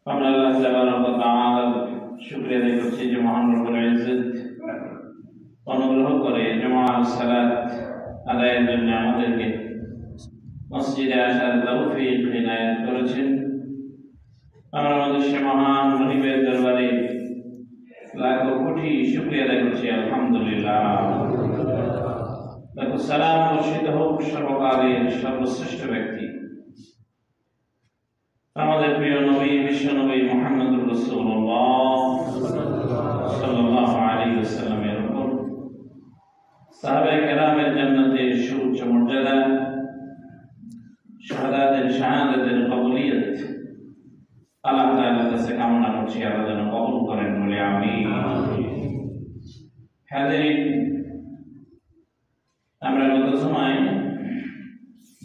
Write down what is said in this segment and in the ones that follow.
আমরা আল্লাহ তাবারক ওয়া তাআলার শুকরিয়া আদায় করছি যে মহান রব্বুল ইজ্জত অনুগ্রহ করে জুমার সালাত আদায়ের জন্য আমাদেরকে মসজিদে আসার তৌফিক ইনায়াত করেছেন। আমরা আমাদের সে মহান মনিবের দরবারে লাখো কোটি শুকরিয়া আদায় করছি। আলহামদুলিল্লাহ। লাখো সালাম বর্ষিত হোক সর্বকালের সর্বশ্রেষ্ঠ ব্যক্তি আমাদের প্রিয় নবী বিশ্ব নবী মুহাম্মদুর রাসূলুল্লাহ সাল্লাল্লাহু আলাইহি ওয়াসাল্লামের উপর, সাহাবায়ে কেরামের জান্নাতের সুউচ্চ মর্যাদা, শাহাদাতের শাহাদাতের কবুলিয়ত আল্লাহ তাআলার কাছে কামনা করছি, আল্লাহ যেন কবুল করেন বলে আমিন। হাজিরিন, আমরা গত সময়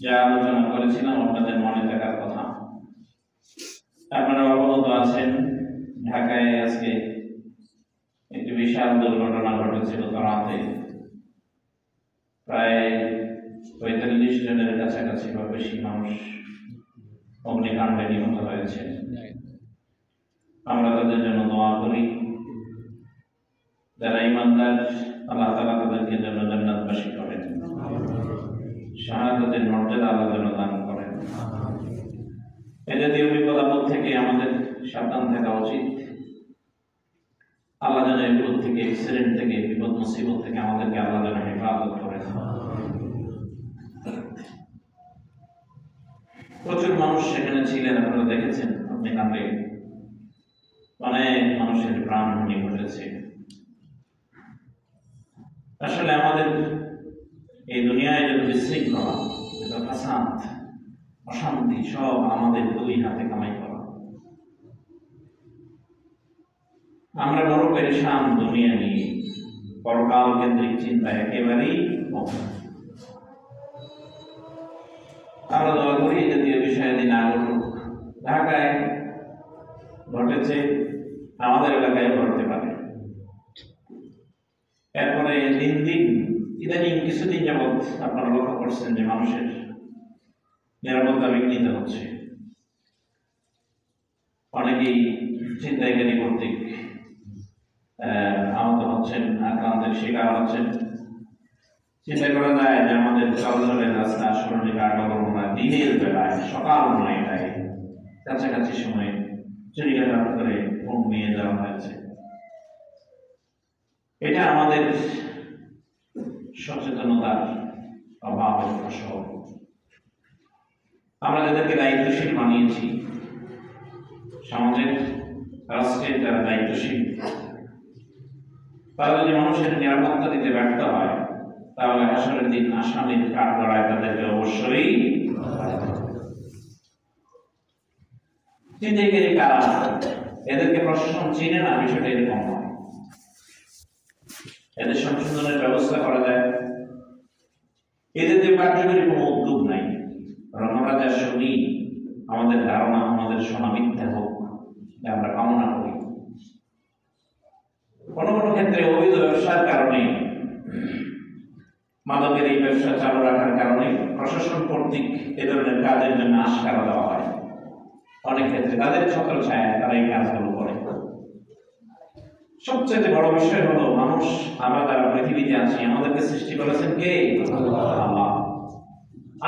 যা আলোচনা করেছিলাম আপনাদের মনে থাকার কথা। আপনারা অবগত আছেন, ঢাকায় আজকে একটি বিশাল দুর্ঘটনা ঘটেছিল। রাতে প্রায় ৪৫ জনের কাছাকাছি বা বেশি মানুষ অগ্নিকাণ্ডে নিহত হয়েছে। আমরা তাদের জন্য দোয়া করি, যারা ঈমানদার আল্লাহ তাআলা তাদেরকে যেন জান্নাতবাসী করেন, শাহাদাতের মর্যাদা আল্লাহ যেন দান করেন। এ জাতীয় বিপদ আপদ থেকে আমাদের সাবধান থাকা উচিত। আল্লাহ যেন এগুলোর থেকে, অ্যাক্সিডেন্ট থেকে, বিপদ মুসিবত থেকে আমাদেরকে আল্লাহ যেন হেফাজত করেন। প্রচুর মানুষ সেখানে ছিলেন, আপনারা দেখেছেন। অগ্নিকাণ্ডে অনেক মানুষের প্রাণহানি ঘটেছে। আসলে আমাদের এই দুনিয়ায় যত বিশৃঙ্খলা, যত ফাসাদ, অশান্তি, সব আমাদের দুই হাতে কামাই করা। আমরা বড় পেরেশান দুনিয়া নিয়ে, পরকাল কেন্দ্রিক চিন্তা একেবারেই কম। আমরা দোয়া করি এই জাতীয় বিষয়াদি না ঘটুক। ঢাকায় ঘটেছে, আমাদের এলাকায় ঘটতে পারে। এরপরে দিন দিন ইদানিং কিছুদিন যাবৎ আপনারা লক্ষ্য করছেন যে মানুষের নিরাপত্তা বিঘ্নিত হচ্ছে। অনেকেই ছিনতাইকারী কর্তৃক আহত হচ্ছেন, আক্রান্তের শিকার হচ্ছেন। চিন্তা করা যায় যে আমাদের চলাচলের রাস্তা সরণি কারবারগুলো দিনের বেলায়, সকাল ৯টায় কাছাকাছি সময়ে চুরিঘাট করে ফোন নিয়ে যাওয়া হয়েছে। এটা আমাদের সচেতনতার অভাবের ফসল। আমরা যাদেরকে দায়িত্বশীল বানিয়েছি, সমাজের, রাষ্ট্রের যারা দায়িত্বশীল, তারা যদি মানুষের নিরাপত্তা দিতে ব্যর্থ হয়, তাহলে হাসরের দিন আসামির কাঠগড়ায় তাদেরকে অবশ্যই ছিনতাইকারী কারা, এদেরকে প্রশাসন চিনে না, বিষয়টা এরকম নয়। এদের সংশোধনের ব্যবস্থা করা যায়, এদের যে কার্যকরী কোনো উদ্যোগ নাই। আমরা যা শুনি, আমাদের ধারণা, আমাদের শোনা মিথ্যা হোক, আমরা কামনা করি। কোনো কোনো ক্ষেত্রে অবৈধ ব্যবসার কারণে, মাদকের এই ব্যবসা চালু রাখার কারণে প্রশাসন কর্তৃক এ ধরনের কাজের জন্য আশকারা দেওয়া হয়। অনেক ক্ষেত্রে তাদের ছত্র ছায়া তারা এই কাজগুলো করে। সবচেয়ে বড় বিষয় হলো, মানুষ, আমরা যারা পৃথিবীতে আছি, আমাদেরকে সৃষ্টি করেছেন কে? আল্লাহ।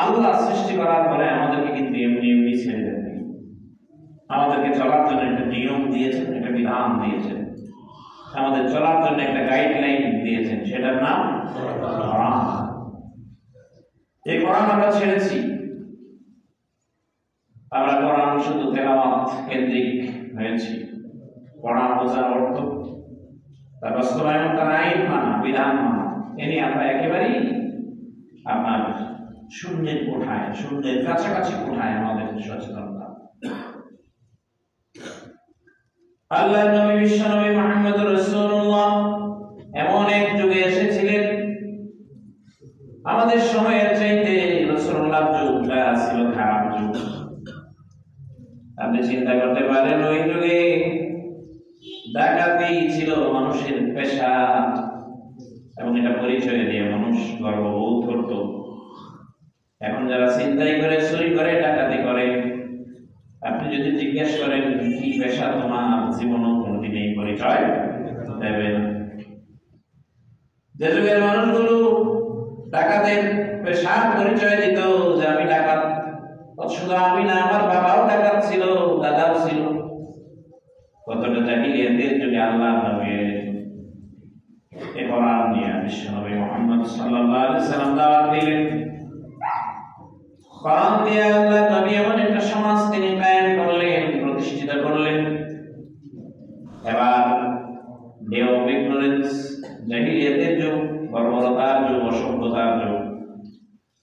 আল্লাহ সৃষ্টি করার পরে আমাদেরকে কিন্তু এমনি এমনি ছেড়ে দেননি। আমাদেরকে চলার জন্য একটা নিয়ম দিয়েছেন, একটা বিধান দিয়েছেন, আমাদের চলার জন্য একটা গাইডলাইন দিয়েছেন, সেটার নাম কোরআন। এই কোরআন আমরা ছেড়েছি। আমরা কোরআন শুধু তেলাওয়াত কেন্দ্রিক হয়েছি। কোরআন বোঝার অর্থ, তার বাস্তবায়ন, তার আইন মানা, বিধান মানা, এ নিয়ে আমরা একেবারেই আপনার শূন্যের কোঠায়, শূন্যের কাছাকাছি কোঠায় আমাদের সচেতনতা। আল্লাহ নবী বিশ্ব নবী মুহাম্মদুর রাসূলুল্লাহ এমন এক যুগে এসেছিলেন, আমাদের সময়ের চাইতে রাসূলুল্লাহর যুগটা ছিল খারাপ যুগ। আপনি চিন্তা করতে পারেন, ওই যুগে ডাকাতি ছিল মানুষের পেশা, এবং এটা পরিচয় দিয়ে মানুষ গর্ববোধ করত। এখন যারা ছিনতাই করে, চুরি করে, ডাকাতি করে, আপনি যদি জিজ্ঞেস করেন কি পেশা তোমার জীবনও কোনোদিনই পরিচয় দেবে না। যে যুগের মানুষগুলো ডাকাতের পেশার পরিচয় দিত যে আমি ডাকাত, শুধু আমি না, আমার বাবাও ডাকাত ছিল, দাদাও ছিল। কতটা জাহিলিয়াতের যুগে আল্লাহ নবী এই কোরআন নিয়ে বিশ্বনবী মুহাম্মদ সাল্লাল্লাহু আলাইহি সাল্লাম দাওয়াত দিলেন। কোরআন দিয়ে আল্লাহ নবী এমন একটা সমাজ তিনি কায়েম করলেন, প্রতিষ্ঠিত করলেন। এবার ডে অফ ইগনোরেন্স, জাহিলিয়াতের যুগ, বর্বরতার যুগ, অসভ্যতার যুগ,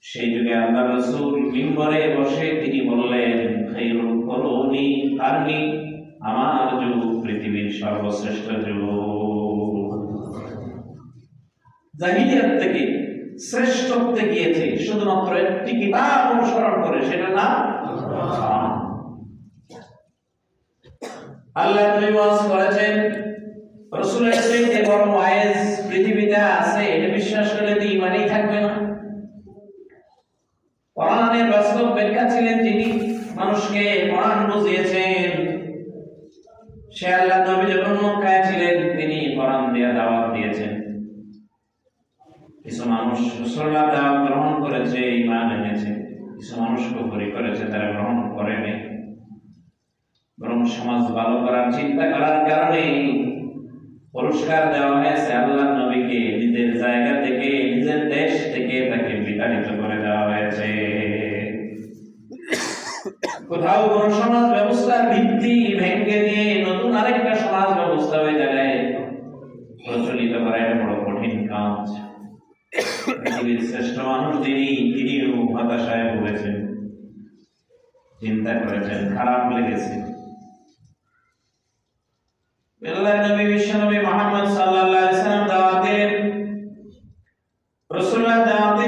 সেই যুগে আল্লাহ রাসূল মিম্বরে বসে তিনি বললেন, খায়রুল কুরুনি কারনি, আমার যুগ পৃথিবীর সর্বশ্রেষ্ঠ যুগ। জাহিলিয়াত থেকে শ্রেষ্ঠত্বে গিয়েছে শুধুমাত্র একটি কিতাব অনুসরণ করে, সেটা না আল্লাহ নবী ওয়াজ করেছেন, রাসূলের চাইতে বড় ওয়াইজ পৃথিবীতে আছে, এটা বিশ্বাস করলে তো ঈমানই থাকবে না। কোরআনের বাস্তব ব্যাখ্যা ছিলেন যিনি, মানুষকে কোরআন বুঝিয়েছেন, সে আল্লাহ নবী যখন মক্কায় ছিলেন তিনি কোরআন দিয়ে দাওয়াত দিয়েছেন। কিছু মানুষ রাসূলুল্লাহ দাওয়াত গ্রহণ করেছে, ঈমান এনেছে, কিছু মানুষ কুফরি করেছে, তারা গ্রহণ করেনি। বরং সমাজ ভালো করার চিন্তা করার কারণে পুরস্কার দেওয়া হয়েছে আল্লাহ নবীকে, নিজের জায়গা থেকে, নিজের দেশ থেকে তাকে বিতাড়িত করে দেওয়া হয়েছে। কোথাও কোন সমাজ ব্যবস্থার ভিত্তি ভেঙে দিয়ে নতুন আরেকটা সমাজ ব্যবস্থা ওই জায়গায় প্রচলিত করা এটা বড় কঠিন কাজ। পৃথিবীর শ্রেষ্ঠ মানুষ তিনিও হতাশায় ভুগেছেন, চিন্তা করেছেন, খারাপ লেগেছে। আল্লাহর নবী বিশ্বনবী মুহাম্মদ সাল্লাল্লাহু আলাইহি সাল্লাম দাওয়াত দিলেন। রাসূলুল্লাহ দাওয়াতে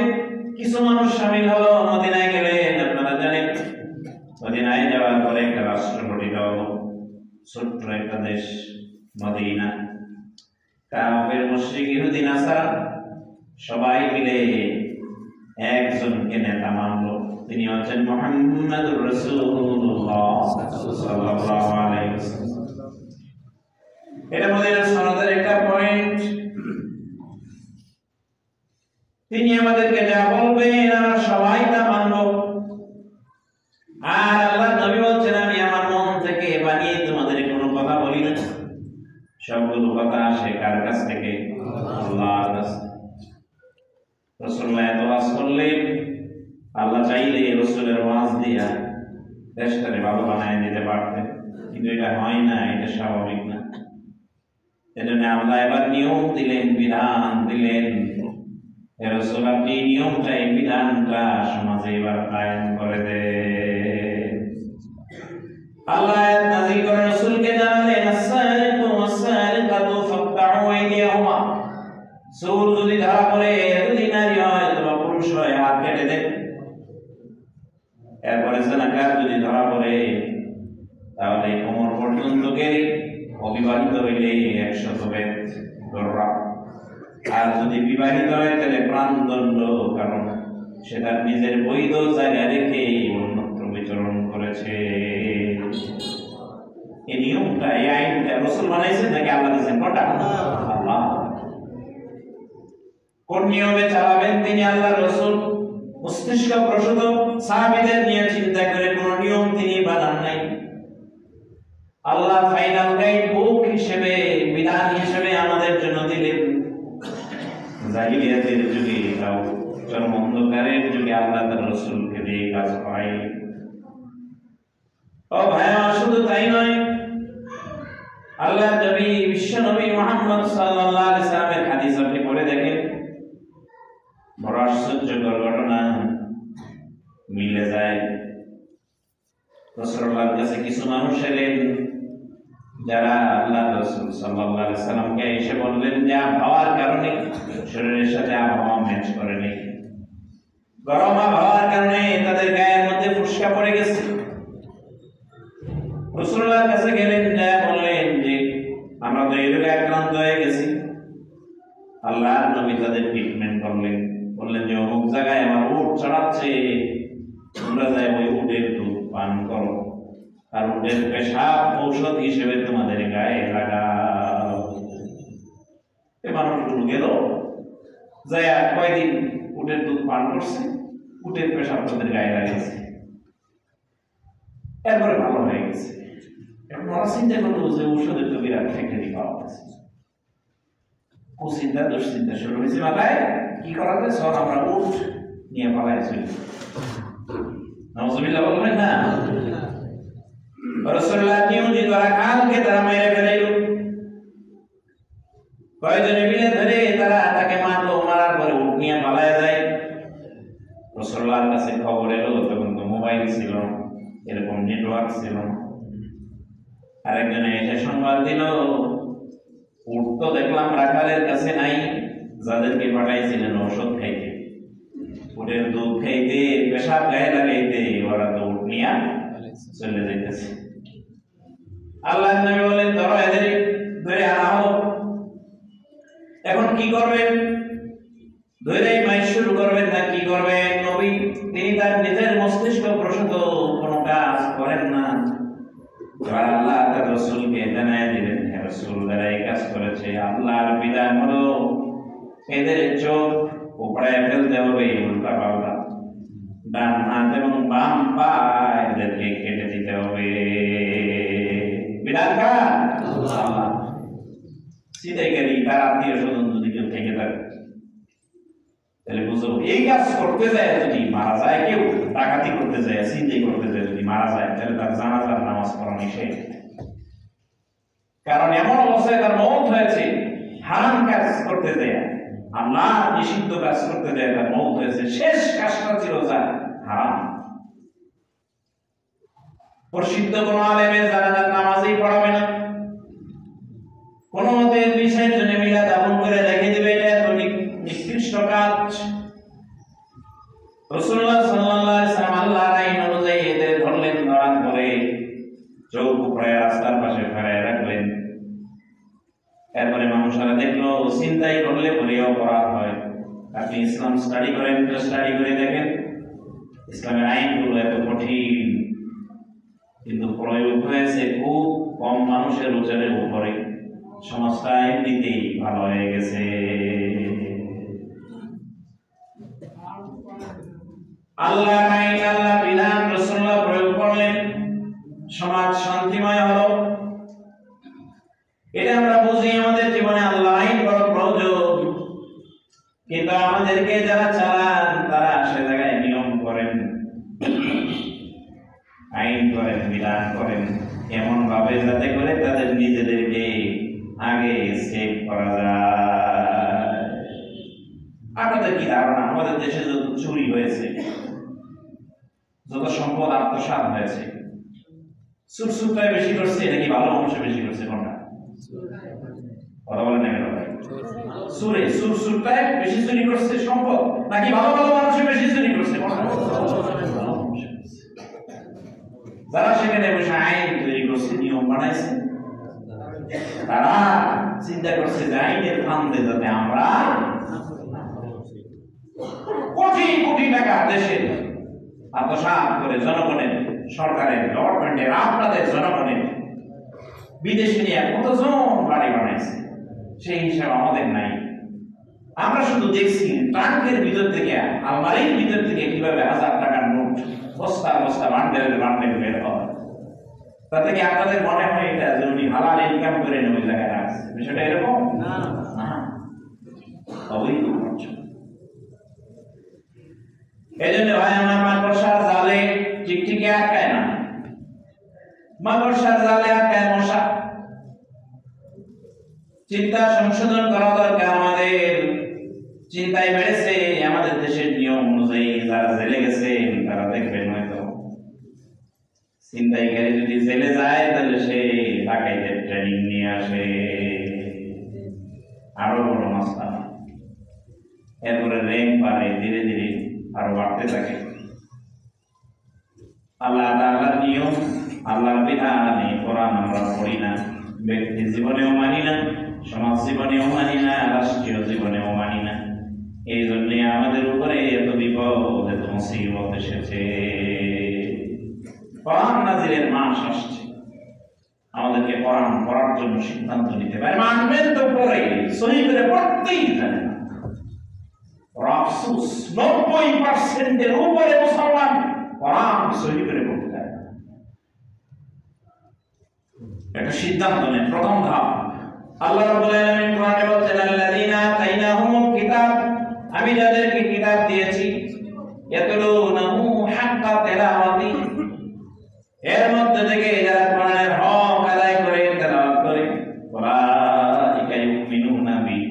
কিছু মানুষ শামিল হলো, মদিনায় গেলেন। আপনারা জানেন মদিনায় যাওয়ার পরে একটা রাষ্ট্র গঠিত হলো, ছোট্ট একটা দেশ মদিনা। কাফের মুশরিক ইহুদি নাসারা সবাই মিলে একজনকে নেতা মানলো, তিনি হচ্ছেন মুহাম্মদুর রাসূলুল্লাহ সাল্লাল্লাহু আলাইহি ওয়াসাল্লাম। এটা মদিনার সনদের একটা পয়েন্ট। তিনি আমাদেরকে যা বলবেন আমরা সবাই তা মানব। আর আল্লাহ নবী বলছেন, আমি আমার মন থেকে বানিয়ে তোমাদের কোনো কথা বলি না, সবগুলো কথা আসে কার কাছ থেকে? আল্লাহর কাছ থেকে। রাসূলুল্লাহ এত ওয়াজ করলেন, আল্লাহ চাইলে রাসূলের ওয়াজ দিয়া দেশটাকে ভালো বানায় দিতে পারতেন, কিন্তু এটা হয় না, এটা স্বাভাবিক না। এজন্য আল্লাহ এবার নিয়ম দিলেন, বিধান দিলেন, রাসূল আপনি নিয়মটা, এই বিধানটা সমাজে এবার কায়েম করে দেন। আল্লাহ আয়াত নাযিল করে রাসূলকে জানালেন, আস-সারিকু ওয়াস-সারিকাতু ফাকতাউ আইদিয়াহুমা, চোর যদি ধরা পড়ে, যদি নারী হয় অথবা পুরুষ হয়, হাত কেটে দেন। এরপরে জানাকার যদি ধরা পড়ে তাহলে কোমর পর্যন্ত কেড়ে, অবিবাহিত হইলে 100 বেত দররা, আর যদি বিবাহিত হয় তাহলে প্রাণদণ্ড, কারণ সে তার নিজের বৈধ জায়গা রেখে অন্যত্র বিচরণ করেছে। এই নিয়মটা, এই আইনটা রাসূল বানাইছেন নাকি আল্লাহ দিয়েছেন? কোনটা? আল্লাহ। কোন নিয়মে চালাবেন তিনি আল্লাহ রাসূল মস্তিষ্ক প্রসূত সাহাবীদের নিয়ে চিন্তা করে কোন নিয়ম তিনি বানান নাই। আল্লাহ ফাইনাল গাইড বুক হিসেবে, বিধান হিসেবে আমাদের জন্য দিলেন। জাহিলিয়াতের যুগে, চরম অন্ধকারের যুগে আল্লাহ তার রাসূলকে দিয়ে কাজ করাইলেন। ও ভাইয়া, শুধু তাই নয়, আল্লাহ নবী, বিশ্ব নবী মুহাম্মদ সাল্লাল্লাহু আলাইহি ওয়াসাল্লামের হাদিস আপনি পড়ে দেখেন, বড় আশ্চর্যকর ঘটনা মিলে যায়। রাসূলুল্লাহর কাছে কিছু মানুষ এলেন যারা আল্লাহ রাসূল সাল্লাল্লাহু আলাইহি ওয়াসাল্লামকে এসে বললেন যে আবহাওয়ার কারণে শরীরের সাথে আবহাওয়া ম্যাচ করে নেই, গরম আবহাওয়ার কারণে তাদের গায়ের মধ্যে ফুসকা পড়ে গেছে। রাসূলুল্লাহর কাছে গেলেন, যা বললেন যে আমরা তো এই রোগে আক্রান্ত হয়ে গেছি। আল্লাহর নবী তাদের ট্রিটমেন্ট করলেন, বললেন যে অমুক জায়গায় আমার উট চড়াচ্ছে, তোমরা যাই ওই উটের দুধ পান করো। আর উটের পেশাব ঔষধ হিসেবে তোমাদের গায়ে লাগাও। এই মানুষগুলো গেল, যাই আর কয়দিন উটের দুধ পান করছে, উটের পেশাব তাদের গায়ে লাগিয়েছে, এরপরে ভালো হয়ে গেছে। এখন ওরা চিন্তা করলো যে ঔষধের তো বিরাট ফ্যাক্টরি পাওয়া গেছে, কুচিন্তা দুশ্চিন্তা শুরু হয়েছে মাথায়। কি করা যায়, সব আমরা উঠ নিয়ে পালায় চলি। নাউজুবিল্লাহ বলবেন না? রাসূলুল্লাহ নিয়োজিত রাখালকে তারা মেরে ফেলাইল। কয়েকজনে মিলে ধরে তারা তাকে মারলো, মারার পরে উঠ নিয়ে পালায় যায়। রাসূলুল্লাহর কাছে খবর এলো, তখন তো মোবাইল ছিল, এরকম নেটওয়ার্ক ছিল। আরেকজনে এসে সংবাদ দিল, উট তো দেখলাম রাখালের কাছে নাই, যাদেরকে পাঠাইছিলেন ঔষধ খাইতে, উটের দুধ খাইতে, পেশাব গায়ে লাগাইতে, ওরা তো উট নিয়ে চলে যাইতেছে। আল্লাহ নবী বলেন, ধরো এদের, ধরে আনা হোক। এখন কি করবেন? ধরে মাইর শুরু করবেন না কি করবেন? নবী তিনি তার নিজের মস্তিষ্ক প্রসূত কোনো কাজ করেন না। আল্লাহ তার রাসূলকে জানায় দিলেন, হে রাসূল, যারা এই কাজ করেছে, আল্লাহর বিধান হলো এদের চোখ উপড়ে ফেলতে হবে, উল্টা পাল্টা, ডান হাত এবং বাম পা এদেরকে কেটে দিতে হবে। বিধান কার? আল্লাহ। সিদাইকারী তার আত্মীয় স্বজন যদি কেউ থেকে থাকে, তাহলে বুঝো এই কাজ করতে যায় যদি মারা যায়, কেউ ডাকাতি করতে যায়, সিদাই করতে যায় যদি মারা যায়, তাহলে তার জানাজার নামাজ পড়া নিষেধ। কারণ এমন অবস্থায় তার মওত হয়েছে, হারাম কাজ করতে যায়, আল্লাহ নিষিদ্ধ কাজ করতে যায়, তার মওত হয়েছে। শেষ কাজটা ছিল যা হারাম। প্রসিদ্ধ কোন আলেমের জানাজার নামাজই পড়াবে না, কোন মতে ২-৪ জনে মিলে দাফন করে রেখে দিবে, এটা এত নিকৃষ্ট কাজ। রাসূলুল্লাহ সাল্লাল্লাহু আলাইহি ওয়াসাল্লাম আল্লাহর আইন অনুযায়ী এদের ধরলেন, ধরার পরে চৌক উপরে রাস্তার পাশে ফেরায় রাখলেন। এরপরে মানুষরা দেখলো চিন্তাই করলে বলে অপরাধ হয়। আপনি ইসলাম স্টাডি করেন, তো স্টাডি করে দেখেন ইসলামের আইনগুলো এত কঠিন, কিন্তু প্রয়োগ হয়েছে খুব কম মানুষের উচ্চারের উপরে। সমাজটা এমনিতেই ভালো হয়ে গেছে। আল্লাহ আইন, আল্লাহ বিধান রাসূলুল্লাহ প্রয়োগ করলেন, সমাজ শান্তিময় হলো। এটা আমরা বুঝি আমাদের জীবনে আল্লাহ আইন বড় প্রয়োজন, কিন্তু আমাদেরকে যারা চালান তারা সে জায়গায় নিয়ম করেন, আইন করেন, বিধান করেন এমন ভাবে যাতে করে তাদের নিজেদেরকে আগে সেভ করা যায়। আপনাদের কি ধারণা, আমাদের দেশে যত চুরি হয়েছে, যত সম্পদ আত্মসাৎ হয়েছে, সুরসুরটাই বেশি করছে নাকি ভালো মানুষ বেশি করছে? কোনটা? কথা বলেন না কেন ভাই? সুরসুরটাই বেশি চুরি করছে সম্পদ, নাকি ভালো ভালো মানুষ বেশি চুরি করছে? যারা সেখানে বসে আইন তৈরি করছে, নিয়ম বানাইছে, তারা চিন্তা করছে যে আইনের ফান্দে যাতে আমরা কোটি কোটি টাকা দেশের আত্মসাৎ করে জনগণের, সরকারের, গভর্নমেন্টের, আপনাদের জনগণের বিদেশে নিয়ে কতজন বাড়ি বানাইছে, সেই হিসাব আমাদের নাই। আমরা শুধু দেখছি ট্রাঙ্কের ভিতর থেকে, আলমারির ভিতর থেকে কিভাবে 1000 টাকার নোট বস্তা বস্তা বান্ডেল বান্ডেল বের হয়। তাতে কি আপনাদের মনে হয় এটা যে উনি হালাল ইনকাম করে ওই জায়গায় রাখছে? বিষয়টা এরকম না, অবৈধ খরচ। এই জন্য ভাই আমার মাকড়সার জালে টিকটিকি আটকায় না, মাকড়সার জালে আটকায় মশা। চিন্তা সংশোধন করা দরকার আমাদের। চিন্তায় বেড়েছে আমাদের দেশের নিয়ম অনুযায়ী, যারা জেলে গেছে তারা দেখবেন হয়তো চিন্তাইকারী যদি জেলে যায় তাহলে সে ডাকাইতের ট্রেনিং নিয়ে আসে, আরো বড় মাস্তা, এরপরে র্যাঙ্ক বাড়ে, ধীরে ধীরে আরো বাড়তে থাকে। আল্লাহ তাআলার নিয়ম, আল্লাহর বিধান, এই কোরআন আমরা পড়ি না, ব্যক্তি জীবনেও মানি না, সমাজ জীবনেও মানি না, রাষ্ট্রীয় জীবনেও মানি না। এই জন্য আমাদের উপরে এত বিপদ, এত মুসিবত এসেছে। কোরআন নাজিলের মাস আসছে, আমাদেরকে কোরআন পড়ার জন্য সিদ্ধান্ত নিতে পারে। মানবেন তো পড়ে, সহি করে পড়তেই জানে না। আফসোস 90% উপরে মুসলমান কোরআন সহি করে পড়তে জানে না। একটা সিদ্ধান্ত নেন, প্রথম ধাপ। আল্লাহ রাব্বুল আলামিন কোরআনে বলছেন, আল্লাযীনা আতাইনাহুমুল কিতাব, আমি যাদেরকে কিতাব দিয়েছি, ইয়াতলুনাহু হাক্কা তিলাওয়াতি, এর মধ্যে থেকে যারা কোরআনের হক আদায় করে তেলাওয়াত করে, উলাইকা ইউমিনুনা বিহি,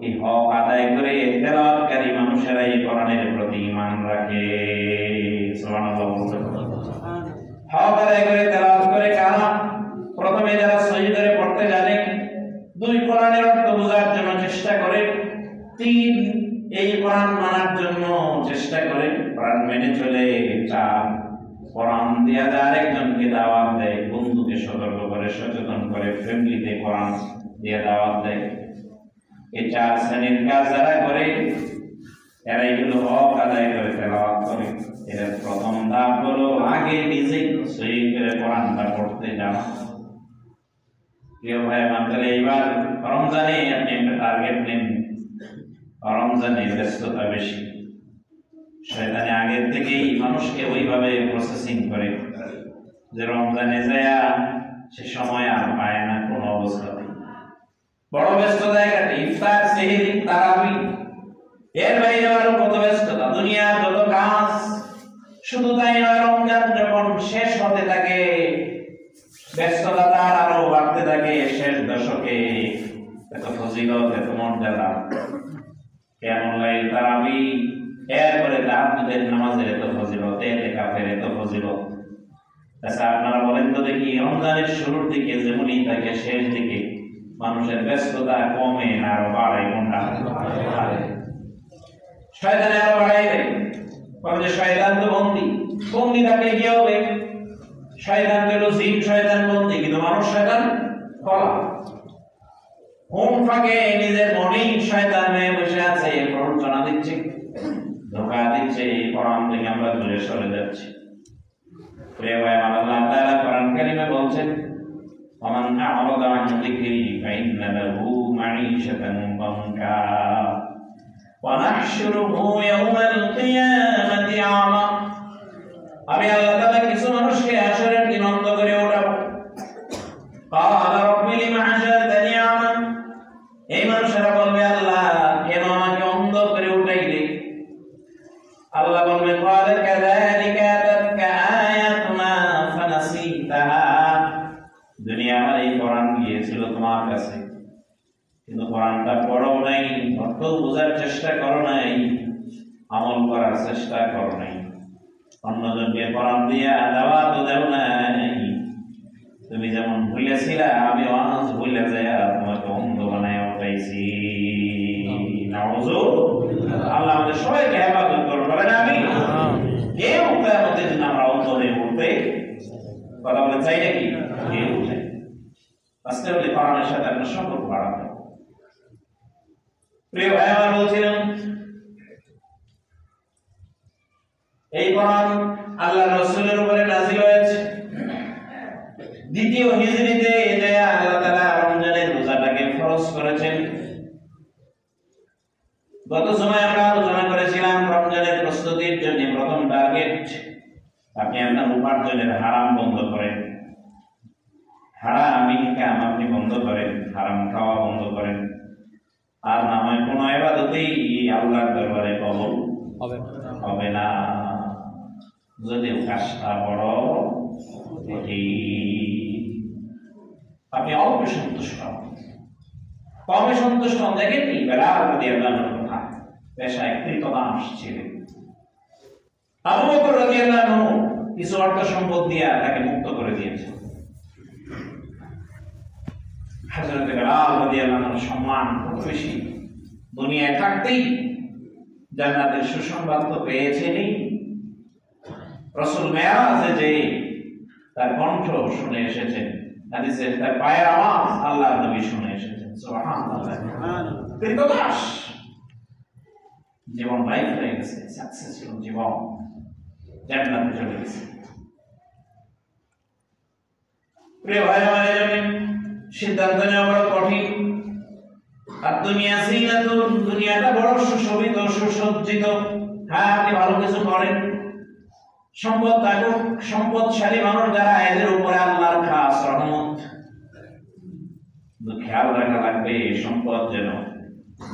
এই হক আদায় করে তেলাওয়াতকারী মানুষেরা এই কোরআনের প্রতি ঈমান রাখে। সুবহানাল্লাহ। হক আদায় করে তেলাওয়াত করে কারা? প্রথমে যারা সহি করে পড়তে জানে, 2 কোরআনের অর্থ বোঝার জন্য চেষ্টা করে, 3 এই কোরআন মানার জন্য চেষ্টা করে, কোরআন মেনে চলে, 4 কোরআন দিয়া আরেকজনকে দাওয়াত দেয়, বন্ধুকে সতর্ক করে, সচেতন করে, ফ্যামিলিতে কোরআন দিয়ে দাওয়াত দেয়। এই 4 শ্রেণীর কাজ যারা করে, এরা এগুলো হক আদায় করে তেলাওয়াত করে। এর প্রথম ধাপ হলো আগে নিজে সহি করে কোরআনটা পড়তে জানা। প্রিয় ভাই, তাহলে এইবার রমজানে আপনি একটা টার্গেট নেন। রমজানে ব্যস্ততা বেশি, শয়তানে আগের থেকেই মানুষকে ওইভাবে প্রসেসিং করে যে রমজানে যায় সে সময় আর পায় না কোনো অবস্থাতে। বড় ব্যস্ততায় কাটে, ইফতার, সেহরি, তারাবি, এর বাইরে আরো কত ব্যস্ততা, দুনিয়ার যত কাজ। শুধু তাই নয়, রমজান যখন শেষ হতে থাকে, ব্যস্ততা তার আরো বাড়তে থাকে। শেষ দশকে এত ফজিলত, এত মর্যাদা, কেমন লাইল, তারাবি, এরপরে তাহাজ্জুদের নামাজের এত ফজিলত, ইতিকাফের এত ফজিলত। আচ্ছা, আপনারা বলেন তো দেখি, রমজানের শুরুর দিকে যেমনই থাকে, শেষ দিকে মানুষের ব্যস্ততা কমে না আরো বাড়ে? কোনটা? শয়তানে আরো বাড়াই দেয়। যে শয়তান তো বন্দি থাকলে কি হবে? শয়তান হলো জিন, শয়তান বন্দি, কিন্তু মানুষ শয়তান কলা। কোন ফাঁকে নিজের মনেই শয়তান হয়ে বসে আছে, প্ররোচনা দিচ্ছে, ধোঁকা দিচ্ছে, এই কোরআন থেকে আমরা দূরে সরে যাচ্ছি। প্রিয় ভাই, আল্লাহ তাআলা কোরআন কারীমে বলছেন, ওমান আ'রাদা আন যিকরি ফাইন্না লাহু মাঈশাতান দানকা ওয়া নাহশুরুহু ইয়াওমাল কিয়ামাতি আমা। আমি আল্লাহ তাআলা কিছু মানুষকে হাশরের দিন অন্ধ করে ওঠাবো। ক্বালা রাব্বি লিমা হাশারতানি আমা, এই মানুষেরা বলবে, আল্লাহ কেন আমাকে অন্ধ করে উঠাইলে? আল্লাহ বলবেন, ক্বালা কাযালিকা আতাতকা আয়াতুনা ফানাসিতাহা, দুনিয়া আমার এই কোরআন গিয়েছিল তোমার কাছে, কিন্তু কোরআনটা পড়ো নাই, অর্থ বোঝার চেষ্টা করো নাই, আমল করার চেষ্টা করো নাই, অন্যজনকে কোরআন দিয়া দাওয়াত দাও নাই। তুমি যেমন ভুলেছিলা, আমি আজ ভুলে যায় তোমাকে অন্ধ বানায় উঠাইছি। আল্লাহ আমাদের সবাইকে হেফাজত করুন, বলেন আমিন। কেউ কিয়ামতের দিন আমরা অন্ধ হয়ে উঠতে কথা বলে চাই নাকি? কেউ চাই। আজকে বলি কোরআনের সাথে আপনার সম্পর্ক বাড়াতে। প্রিয় ভাই, আমার বলছিলাম, এই কোরআন আল্লাহর রাসূলের উপরে নাযিল হয়েছে দ্বিতীয় হিজরিতে, যে আল্লাহ তাআলা রমজানের রোজাটাকে ফরজ করেছেন। গত সময় আমরা আলোচনা করেছিলাম রমজানের প্রস্তুতির জন্য প্রথম টার্গেট, আপনি আপনার উপার্জনের হারাম বন্ধ করেন, হারাম ইনকাম আপনি বন্ধ করেন, হারাম খাওয়া বন্ধ করেন। আর না হয় কোনো ইবাদতেই আল্লাহর দরবারে কবুল হবে না, যদিও কাজটা বড় কঠিন। আপনি অল্প সন্তুষ্ট, কমে সন্তুষ্ট দেখেননি? বেলাল রাদিয়াল্লাহু কথা, পেশায় কৃতদাস ছিলেন। আবু বকর রাদিয়াল্লাহু কিছু অর্থ সম্পদ দিয়ে তাকে মুক্ত করে দিয়েছেন। হযরত বেলাল রাদিয়াল্লাহু সম্মান খুব বেশি, দুনিয়ায় থাকতেই জান্নাতের সুসংবাদ তো পেয়েছেনই। রাসূল মেরাজে যে তার কণ্ঠ শুনে এসেছেন, হাদিসে তার পায়ের আওয়াজ আল্লাহর নবী শুনে এসেছেন। সুবহানাল্লাহ, কৃতদাস জীবন লাইফ হয়ে গেছে, সাকসেসফুল জীবন, জান্নাতে চলে গেছে। প্রিয় ভাই আমার জন্য সিদ্ধান্ত নেওয়া বড় কঠিন। আর দুনিয়া জিনাতুন, দুনিয়াটা বড় সুশোভিত সুসজ্জিত। হ্যাঁ, আপনি ভালো কিছু করেন, সম্পদ থাকুক, সম্পদশালী মানুষ যারা, এদের উপরে আল্লাহর খাস রহমত। খেয়াল রাখা লাগবে সম্পদ যেন